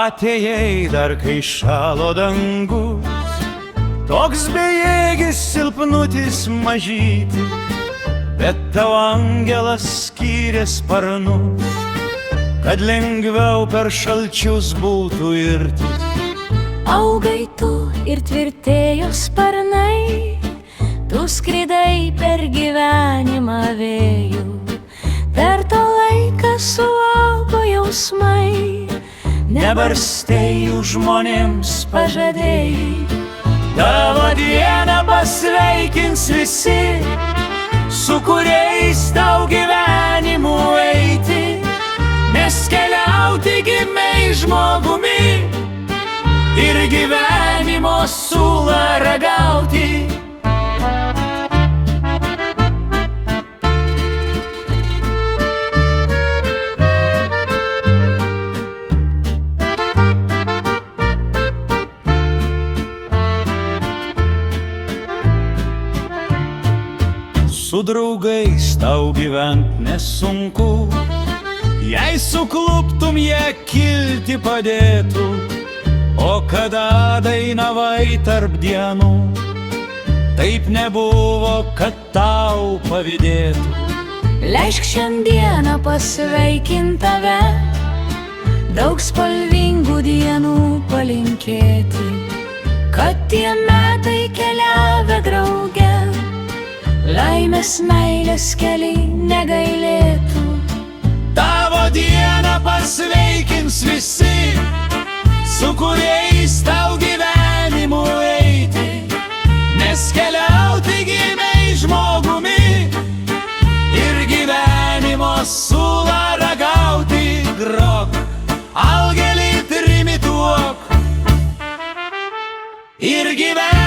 atėjai dar kai šalo dangus, toks bejėgis silpnutis mažyti, bet tavo angelas skyrė sparnus, kad lengviau per šalčius būtų irti. Augai tu ir tvirtėjo sparnai, tu skridai per gyvenimą vėjų, per tą laiką suaugo jausmai, nebarstėjų žmonėms pažadėjai. Tavo dieną pasveikins visi, su kuriais tau gyvenimu eiti, nes keliauti gimei žmogumi ir gyvenimo sulą ragauti. Su draugais tau gyvent nesunku, jei sukluptum jie kilti padėtų, o kada dainavai tarp dienų, taip nebuvo, kad tau pavydėtų. Leisk šiandieną pasveikint tave, daug spalvingų dienų palinkėti, kad tie metai keliavę drauge, laimės meilės keliai negailėtų. Tavo dieną pasveikins visi, su kuriais tau gyvenimu eiti, nes keliauti gimei žmogumi ir gyvenimo sulą ragauti. Grok, algelį trimituok ir gyvenimo